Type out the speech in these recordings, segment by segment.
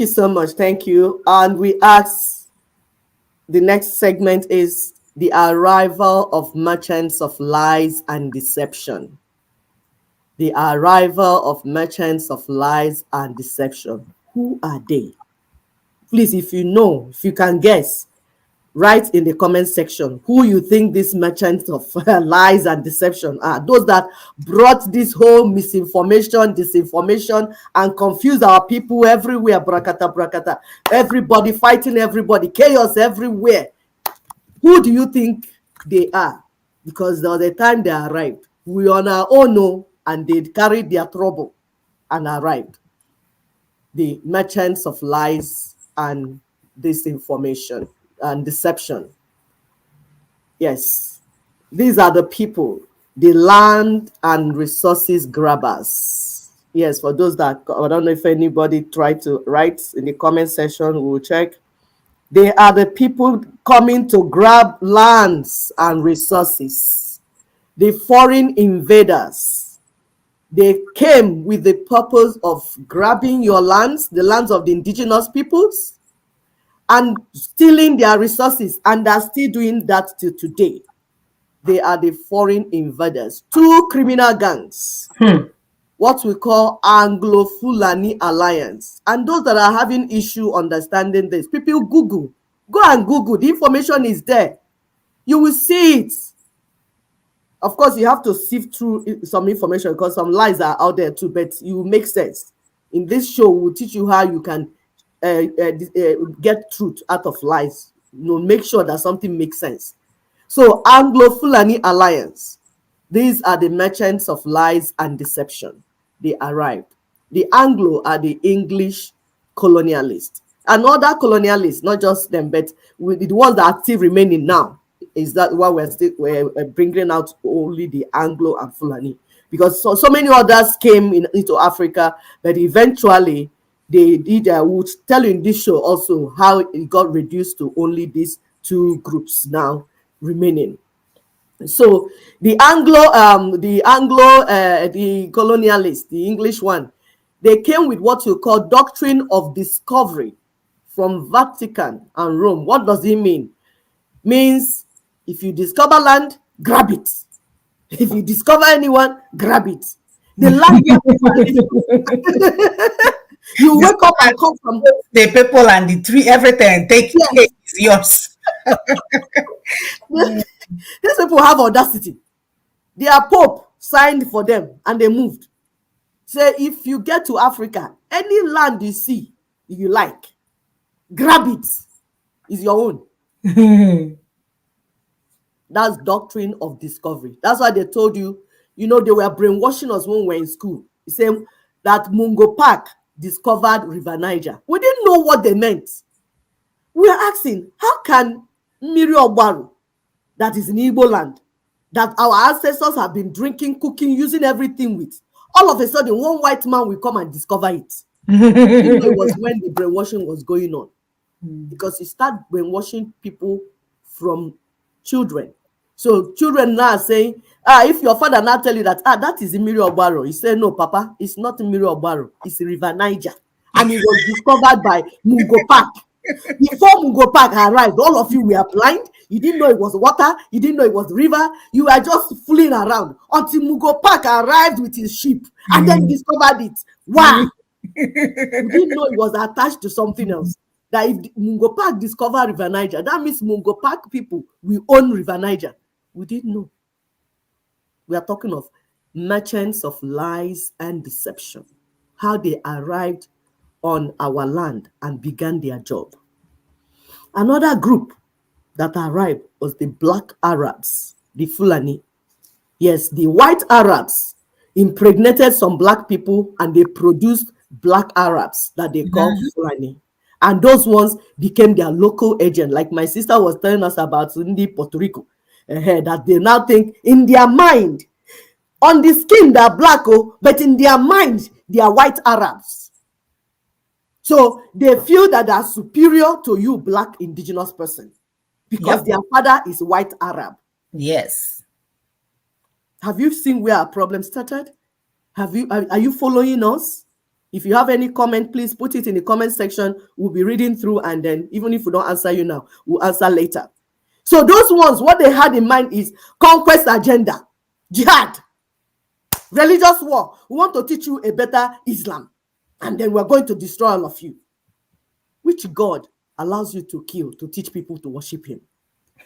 you so much. Thank you. And we ask, the next segment is the arrival of merchants of lies and deception. The arrival of merchants of lies and deception. Who are they? Please, if you know, if you can guess, write in the comment section who you think these merchants of lies and deception are. Those that brought this whole misinformation, disinformation, and confuse our people everywhere. Brakata, brakata. Everybody fighting everybody. Chaos everywhere. Who do you think they are? Because there was a time they arrived. We on our own, no, and they carried their trouble and arrived. The merchants of lies and disinformation and deception. Yes, these are the people, the land and resources grabbers. Yes, for those that, I don't know if anybody tried to write in the comment section, we will check. They are the people coming to grab lands and resources. The foreign invaders. They came with the purpose of grabbing your lands, the lands of the indigenous peoples, and stealing their resources, and are still doing that till today. They are the foreign invaders. Two criminal gangs, what we call Anglo-Fulani Alliance. And those that are having issue understanding this, people Google. Go and Google. The information is there. You will see it. Of course, you have to sift through some information because some lies are out there too, but you will make sense. In this show, we'll teach you how you can get truth out of lies. Make sure that something makes sense. So Anglo-Fulani Alliance, these are the merchants of lies and deception. They arrived. The Anglo are the English colonialists. And other colonialists, not just them, but the ones that are still remaining now, is that why we're bringing out only the Anglo and Fulani. Because so many others came into Africa, but eventually they did. I would tell you in this show also how it got reduced to only these two groups now remaining. So the colonialists, the English one, they came with what you call doctrine of discovery from Vatican and Rome. What does it mean? Means if you discover land, grab it. If you discover anyone, grab it. The land you wake up and come from the people and the tree, everything. Take it, it's yours. These people have audacity. Their Pope signed for them and they moved. Say, if you get to Africa, any land you see, you like, grab it. It's your own. That's doctrine of discovery. That's why they told you, they were brainwashing us when we were in school. They said that Mungo Park discovered River Niger. We didn't know what they meant. We are asking, how can Mmiri Ogbaru, that is in Igbo land, that our ancestors have been drinking, cooking, using everything with, all of a sudden one white man will come and discover it? It was when the brainwashing was going on. Because you start brainwashing people from children. So children now are saying, if your father now tell you that, that is Mmiri Ogbaru, you say, no, Papa, it's not Mmiri Ogbaru, it's River Niger. And it was discovered by Mungo Park. Before Mungo Park arrived, all of you were blind. You didn't know it was water. You didn't know it was river. You were just fooling around until Mungo Park arrived with his ship and then discovered it. Wow! You didn't know it was attached to something else. That if Mungo Park discovered River Niger, that means Mungo Park people will own River Niger. We didn't know. We are talking of merchants of lies and deception. How they arrived on our land and began their job. Another group that arrived was the Black Arabs, the Fulani. Yes, the white Arabs impregnated some black people and they produced Black Arabs that they call Fulani. And those ones became their local agent. Like my sister was telling us about in the Puerto Rico, that they now think in their mind, on the skin they're black, but in their mind, they are white Arabs. So they feel that they are superior to you, black indigenous person, because their father is white Arab. Yes. Have you seen where our problem started? Are you following us? If you have any comment, please put it in the comment section. We'll be reading through, and then even if we don't answer you now, we'll answer later. So those ones, what they had in mind is conquest agenda, jihad, religious war. We want to teach you a better Islam, and then we're going to destroy all of you. Which God allows you to kill to teach people to worship him?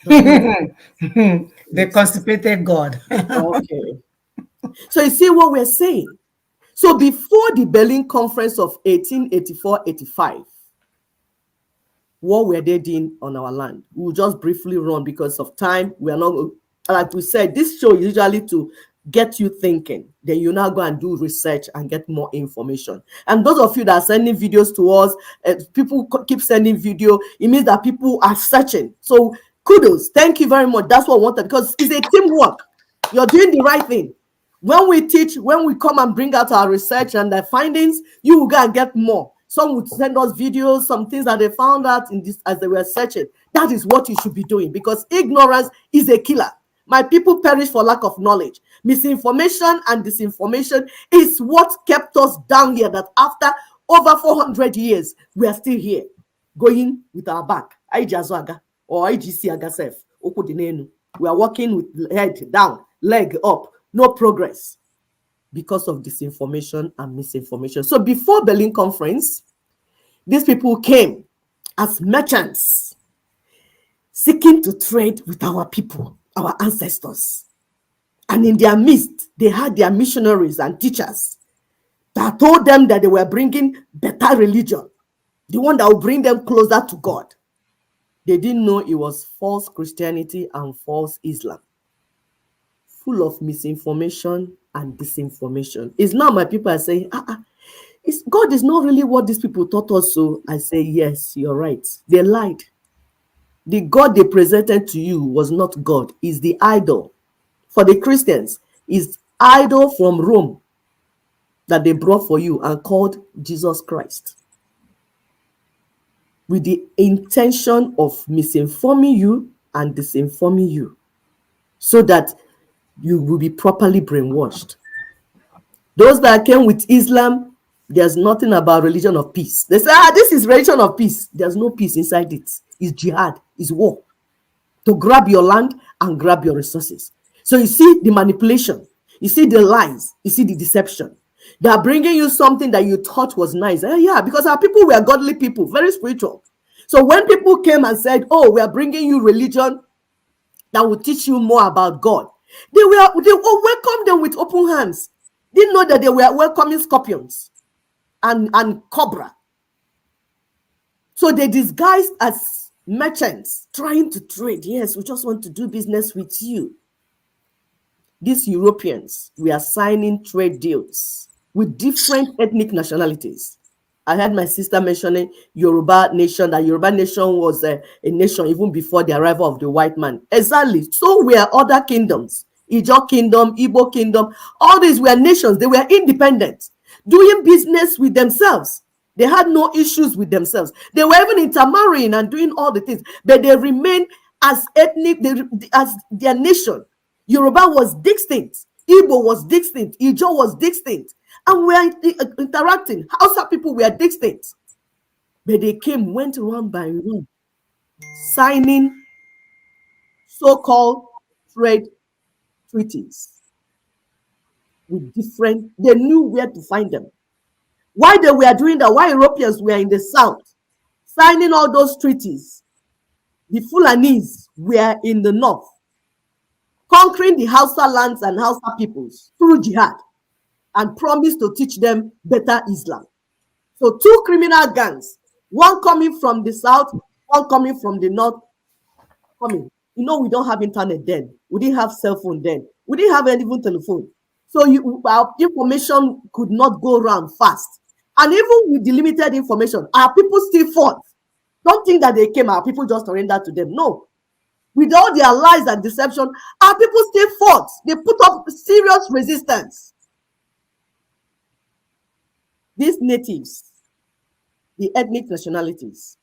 The constipated God. Okay. So you see what we're saying. So before the Berlin Conference of 1884-85, what were they doing on our land? We'll just briefly run because of time. We are not, like we said, this show is usually to get you thinking. Then you now go and do research and get more information. And those of you that are sending videos to us, people keep sending video, it means that people are searching. So kudos, thank you very much. That's what I wanted, because it's a teamwork. You're doing the right thing. When we teach, when we come and bring out our research and the findings, you will go and get more. Some would send us videos, some things that they found out in this as they were searching. That is what you should be doing, because ignorance is a killer. My people perish for lack of knowledge. Misinformation and disinformation is what kept us down here, that after over 400 years, we are still here, going with our back. Or IGC. We are walking with head down, leg up, no progress, because of disinformation and misinformation. So before Berlin Conference, these people came as merchants seeking to trade with our people, our ancestors. And in their midst, they had their missionaries and teachers that told them that they were bringing better religion, the one that will bring them closer to God. They didn't know it was false Christianity and false Islam, full of misinformation and disinformation. It's now my people are saying, God is not really what these people taught us. So I say, yes, you're right. They lied. The God they presented to you was not God. It's the idol. For the Christians, it's idol from Rome that they brought for you and called Jesus Christ, with the intention of misinforming you and disinforming you, so that you will be properly brainwashed. Those that came with Islam, there's nothing about religion of peace. They say, this is religion of peace. There's no peace inside it. It's jihad, it's war, to grab your land and grab your resources. So you see the manipulation, you see the lies, you see the deception. They are bringing you something that you thought was nice. Yeah, because our people were godly people, very spiritual. So when people came and said, we are bringing you religion that will teach you more about God, they welcomed them with open hands. Didn't know that they were welcoming scorpions and cobra. So they disguised as merchants trying to trade. Yes, we just want to do business with you. These Europeans, we are signing trade deals with different ethnic nationalities. I heard my sister mentioning Yoruba nation, that Yoruba nation was a nation even before the arrival of the white man. Exactly. So we are other kingdoms. Ijaw kingdom, Igbo kingdom, all these were nations. They were independent, doing business with themselves. They had no issues with themselves. They were even intermarrying and doing all the things, but they remained as ethnic, as their nation. Yoruba was distinct, Igbo was distinct, Ijaw was distinct, and we are interacting. Hausa people were distinct, but they went one by one, signing so-called trade treaties with different. They knew where to find them. Why they were doing that? Why Europeans were in the south signing all those treaties? The Fulanese were in the north, conquering the Hausa lands and Hausa peoples through jihad, and promised to teach them better Islam. So two criminal gangs, one coming from the south, one coming from the north, coming. We don't have internet then. We didn't have cell phone then. We didn't have even telephone. So our information could not go around fast. And even with the limited information, our people still fought. Don't think that they came, our people just surrendered to them. No. With all their lies and deception, our people still fought. They put up serious resistance. These natives, the ethnic nationalities,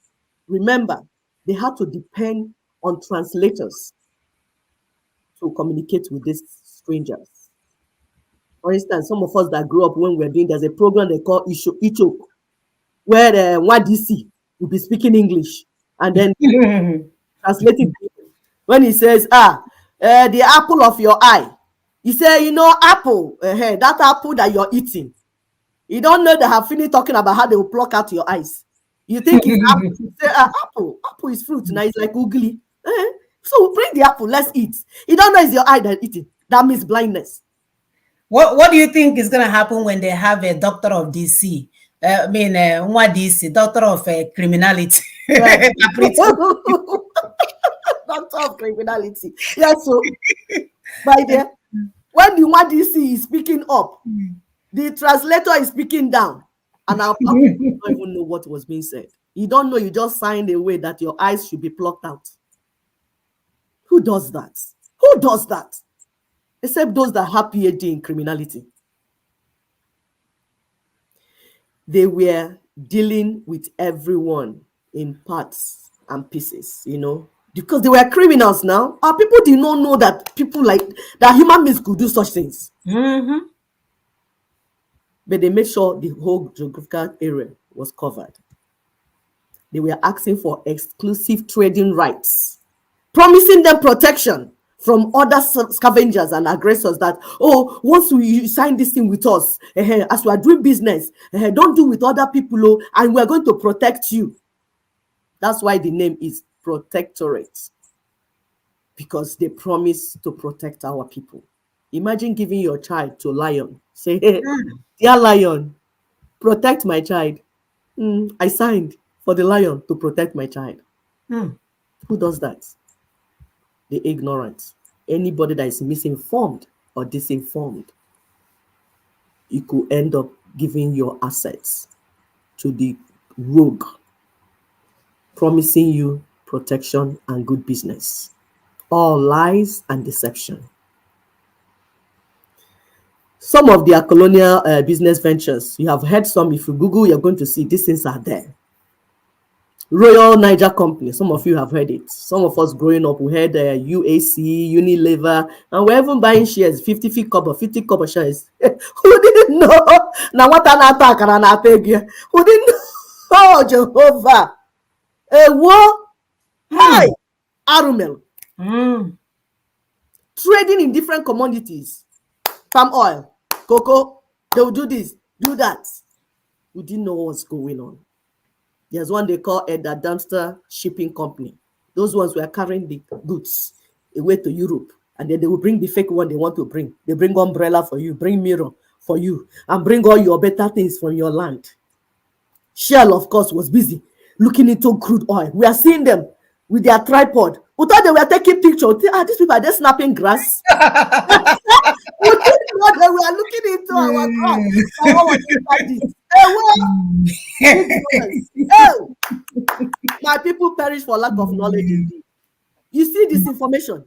remember, they had to depend on translators to communicate with these strangers. For instance, some of us that grew up when we were doing, there's a program they call Icho, where one DC will be speaking English and then translating. When he says, the apple of your eye, he say, apple, that apple that you're eating, you don't know they have finished talking about how they will pluck out your eyes. You think it's apple. Say, apple is fruit. Now it's like googly. So bring the apple, let's eat. You don't know it's your eye that eating. That means blindness. What do you think is going to happen when they have a doctor of DC? DC, doctor of criminality. Right. Doctor of criminality. Yes, so by there, when the one DC is speaking up, the translator is speaking down, and our people don't even know what was being said. You don't know, you just signed away that your eyes should be plucked out. Who does that? Who does that? Except those that have PhD in criminality. They were dealing with everyone in parts and pieces, because they were criminals now. Our people did not know that people like that human beings could do such things. Mm-hmm. But they made sure the whole geographical area was covered. They were asking for exclusive trading rights, promising them protection from other scavengers and aggressors that, once you sign this thing with us, as we are doing business, don't do with other people, and we're going to protect you. That's why the name is Protectorate, because they promise to protect our people. Imagine giving your child to a lion. Say, hey, dear lion, protect my child. I signed for the lion to protect my child. Who does that? The ignorant. Anybody that is misinformed or disinformed, you could end up giving your assets to the rogue, promising you protection and good business. All lies and deception. Some of their colonial business ventures, you have heard some. If you Google, you're going to see these things are there. Royal Niger Company, some of you have heard it. Some of us growing up, we heard UAC, Unilever, and we're even buying shares, 50 copper shares. Who didn't know? Now what an attack and an attack here. Who didn't know? Oh, Jehovah. War. Hi. Arumel. Trading in different commodities. Palm oil, cocoa, they will do this, do that. We didn't know what's going on. There's one they call Edda Dumpster Shipping Company. Those ones were carrying the goods away to Europe, and then they will bring the fake one they want to bring. They bring umbrella for you, bring mirror for you, and bring all your better things from your land. Shell, of course, was busy looking into crude oil. We are seeing them with their tripod. We thought they were taking pictures. These people are just snapping grass. We didn't know they were looking into our grass. What was inside this? My people perish for lack of knowledge indeed. You see disinformation,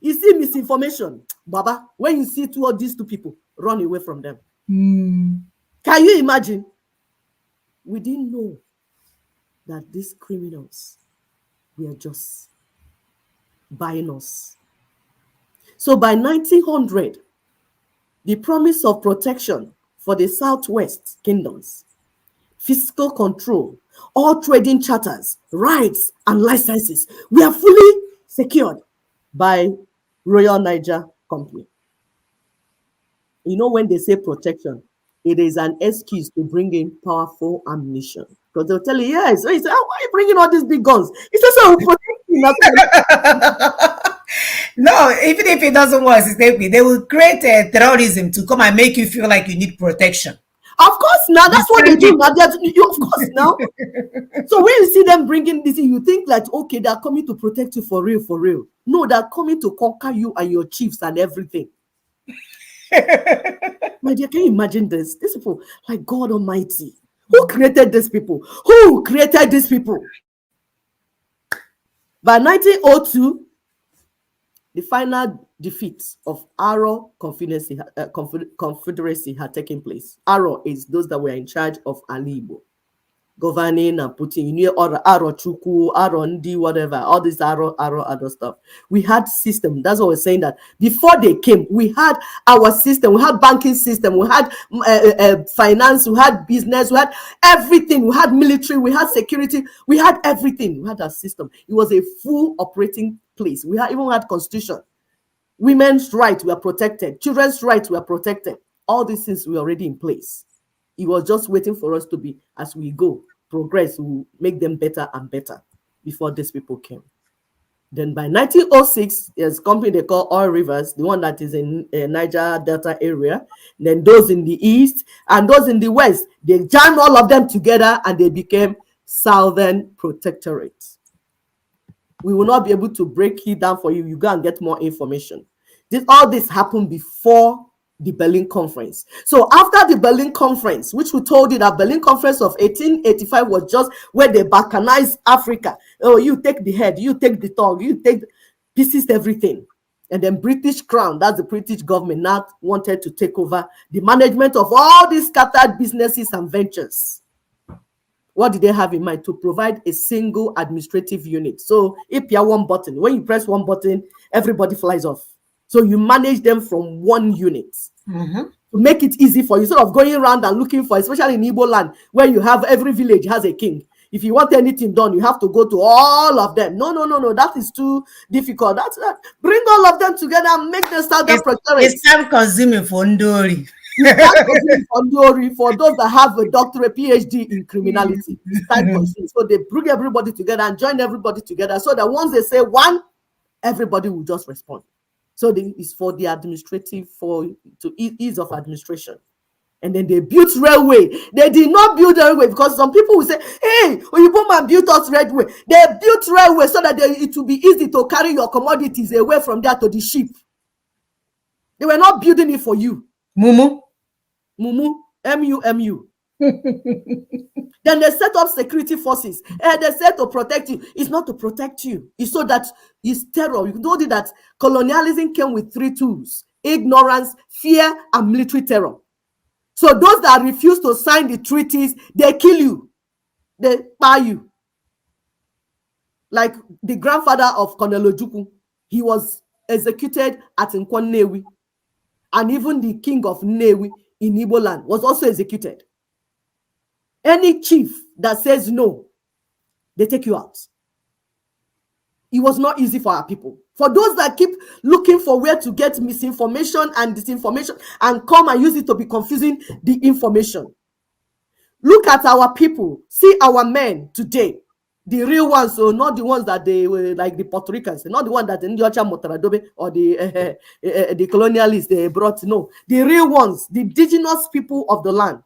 you see misinformation, Baba. When you see these two people, run away from them. Can you imagine? We didn't know that these criminals were just buying us. So by 1900, the promise of protection for the Southwest kingdoms, fiscal control, all trading charters, rights, and licenses were fully secured by Royal Niger Company. When they say protection, it is an excuse to bring in powerful ammunition. Because they'll tell you, yes. So he said, why are you bringing all these big guns? He says, so we'll protect you. No, even if it doesn't work, they will create terrorism to come and make you feel like you need protection. Of course, now that's what they do. Now, of course, now. So when you see them bringing this in, you think like, okay, they're coming to protect you for real, for real. No, they're coming to conquer you and your chiefs and everything. My dear, can you imagine this? These people, like God Almighty, who created these people? Who created these people? By 1902, the final defeat of Aro Confederacy had taken place. Aro is those that were in charge of Ali Igbo. governing and putting, you know, Aro Chuku, Aro Ndi, whatever, all this Aro other stuff. We had system. That's what we're saying, that before they came, we had our system, we had banking system, we had finance, we had business, we had everything, we had military, we had security, we had everything. We had a system. It was a full operating place. We even had constitution. Women's rights were protected. Children's rights were protected. All these things were already in place. It was just waiting for us to be, as we go, progress, we'll make them better and better before these people came. Then by 1906, there's a company they call Oil Rivers, the one that is in Niger Delta area. Then those in the east and those in the west, they jammed all of them together and they became Southern Protectorate. We will not be able to break it down for you. You go and get more information. All this happened before the Berlin Conference. So after the Berlin Conference, which we told you that Berlin Conference of 1885 was just where they balkanized Africa. Oh, you take the head, you take the tongue, you take pieces, everything. And then British Crown, that's the British government, now wanted to take over the management of all these scattered businesses and ventures. What did they have in mind? To provide a single administrative unit. So if you have one button, when you press one button, everybody flies off. So you manage them from one unit to make it easy for you, instead of going around and looking for, especially in Igbo land, where you have every village has a king. If you want anything done, you have to go to all of them. No. That is too difficult. That's that. Bring all of them together and make them start the protectorate. It's time consuming for Ndori. For those that have a doctorate, PhD in criminality, so they bring everybody together and join everybody together, so that once they say one, everybody will just respond. So it's for the administrative, to ease of administration. And then they built railway. They did not build railway because some people will say, hey, Oyibo man built us railway. They built railway so that it will be easy to carry your commodities away from there to the ship. They were not building it for you. Mumu, M-U-M-U. Then they set up security forces. And they said to protect you. It's not to protect you. It's so that it's terror. You know that colonialism came with 3 tools: ignorance, fear, and military terror. So those that refuse to sign the treaties, they kill you. They buy you. Like the grandfather of Colonel Ojukwu, he was executed at Nkwan Nnewi. And even the king of Nnewi in Igbo land was also executed. Any chief that says no, they take you out. It was not easy for our people. For those that keep looking for where to get misinformation and disinformation and come and use it to be confusing the information. Look at our people. See our men today. The real ones, so not the ones that they were like the Puerto Ricans, not the one that the Ndiocha Motaradobe or the colonialists they brought. No, the real ones, the indigenous people of the land.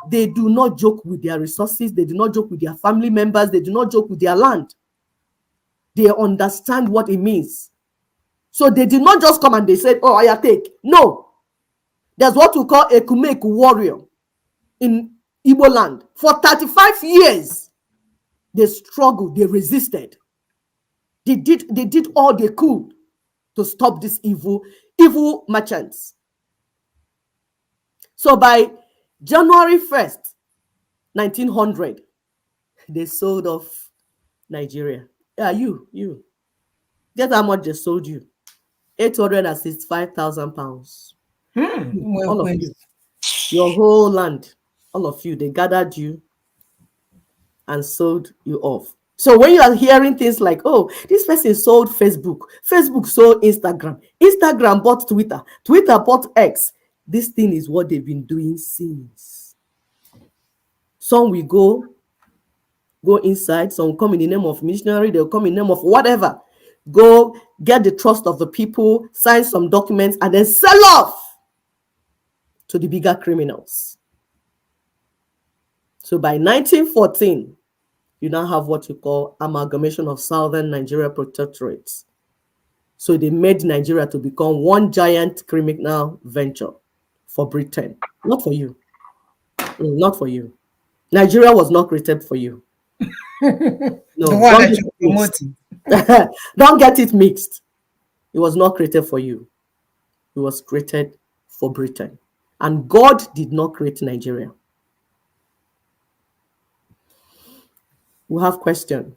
They do not joke with their resources. They do not joke with their family members. They do not joke with their land. They understand what it means. So they did not just come and they said, oh, I take. No. There's what we call a Kumeku warrior in Igbo land. For 35 years, they struggled, they resisted. They did all they could to stop these evil merchants. So by January 1st, 1900, they sold off Nigeria. Yeah, you. Guess how much they sold you? 865,000 pounds. All of you. Your whole land. All of you. They gathered you and sold you off. So when you are hearing things like, oh, this person sold Facebook. Facebook sold Instagram. Instagram bought Twitter. Twitter bought X. This thing is what they've been doing since. Some will go inside, some will come in the name of missionary, they'll come in the name of whatever. Go get the trust of the people, sign some documents, and then sell off to the bigger criminals. So by 1914, you now have what you call amalgamation of Southern Nigeria protectorates. So they made Nigeria to become one giant criminal venture for Britain, not for you. Not for you. Nigeria was not created for you. No, don't get it mixed. It was not created for you. It was created for Britain. And God did not create Nigeria. We have question.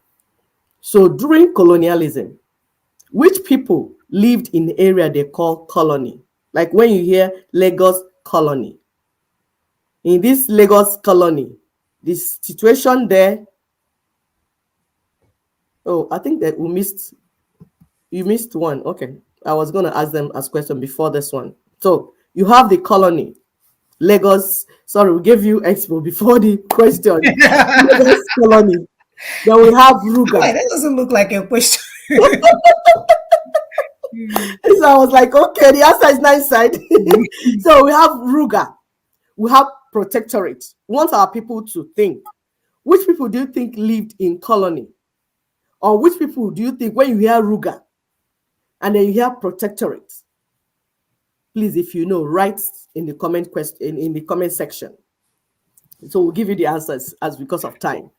So during colonialism, which people lived in the area they call colony? Like when you hear Lagos colony. In this Lagos colony, the situation there. Oh, I think that you missed one. Okay. I was going to ask them as question before this one. So you have the colony, Lagos. Sorry, we gave you expo before the question. Lagos colony. Then we have Ruga. Wait, that doesn't look like a question. So I was like, okay, the answer is nice side. So we have Ruga. We have protectorate. We want our people to think. Which people do you think lived in colony? Or which people do you think, when you hear Ruga and then you hear protectorate, please, if you know, write in the comment in the comment section. So we'll give you the answers as because of time.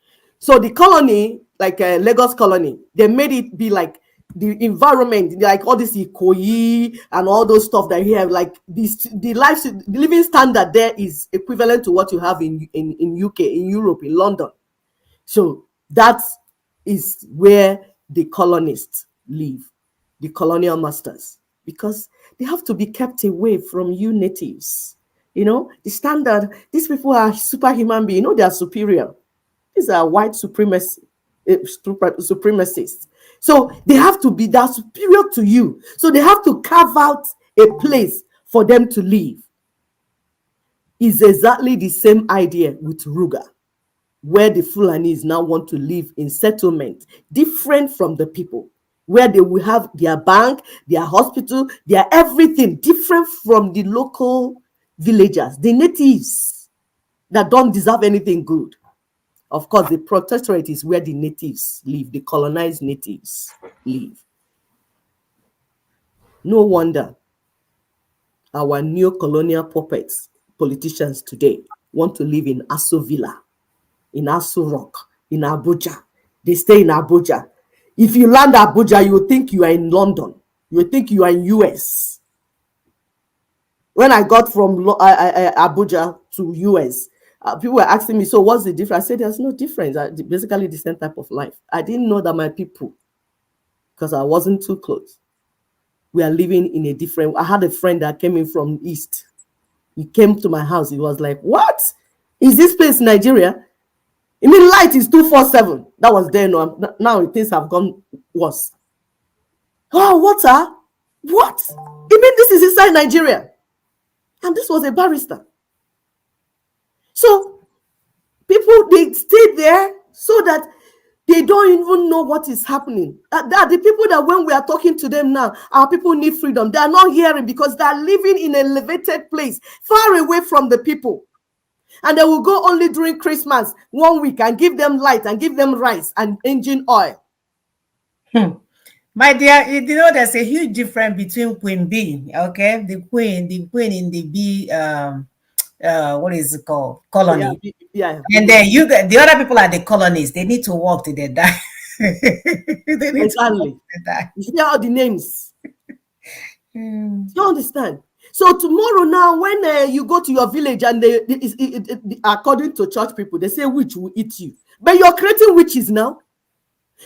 So the colony, like Lagos colony, they made it be like the environment, like all this Ikoyi and all those stuff that you have, like this, the living standard there is equivalent to what you have in UK, in Europe, in London. So that is where the colonists live, the colonial masters, because they have to be kept away from you natives. You know, the standard, these people are superhuman beings, you know, they are superior. These are white supremacists. So they have to be that superior to you. So they have to carve out a place for them to live. It's exactly the same idea with Ruga, where the Fulanis now want to live in settlement, different from the people, where they will have their bank, their hospital, their everything, different from the local villagers, the natives that don't deserve anything good. Of course, the protectorate is where the natives live, the colonized natives live. No wonder our neo-colonial puppets, politicians today, want to live in Aso Villa, in Aso Rock, in Abuja. They stay in Abuja. If you land Abuja, you would think you are in London. You would think you are in US. When I got from Abuja to US, people were asking me, so what's the difference? I said, there's no difference. Basically the same type of life. I didn't know that my people, because I wasn't too close, we are living in a different. I had a friend that came in from East. He came to my house. He was like, what? Is this place Nigeria? You mean light is 247? That was then. Now things have gone worse. Oh, water? What? You mean this is inside Nigeria? And this was a barrister. So people, they stay there so that they don't even know what is happening. That the people that when we are talking to them now, our people need freedom. They are not hearing because they are living in an elevated place, far away from the people. And they will go only during Christmas 1 week and give them light and give them rice and engine oil. My dear, you know there's a huge difference between Queen Bee, okay? The queen in the bee, what is it called? Colony. Yeah. And then the other people are the colonies. They need to work till they die. They need exactly. to work till they die. You see all the names. You understand? So tomorrow now, when you go to your village and according to church people, they say witch will eat you. But you're creating witches now.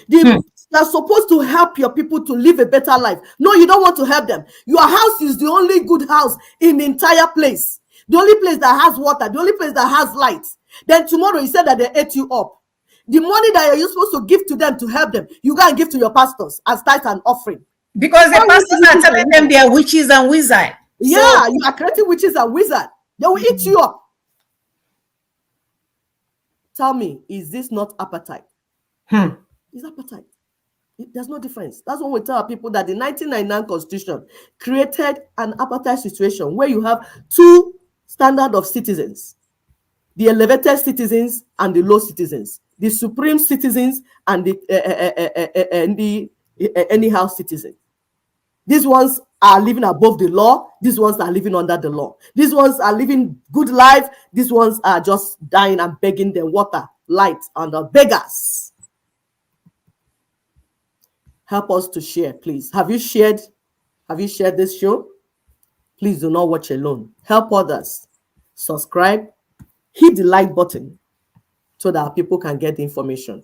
They're supposed to help your people to live a better life. No, you don't want to help them. Your house is the only good house in the entire place. The only place that has water, the only place that has light. Then tomorrow you said that they ate you up. The money that you're supposed to give to them to help them, you go and give to your pastors as tithe and offering. Because the pastors are telling them they are witches and wizards. Yeah, you are creating witches and wizards. They will eat you up. Tell me, is this not appetite? It's appetite. There's no difference. That's when we tell people that the 1999 Constitution created an apartheid situation where you have two standards of citizens: the elevated citizens and the low citizens, the supreme citizens and the anyhow citizens. These ones are living above the law. These ones are living under the law. These ones are living good life. These ones are just dying and begging them water, light, and the beggars. Help us to share, please. Have you shared this show? Please do not watch alone. Help others. Subscribe. Hit the like button so that people can get the information.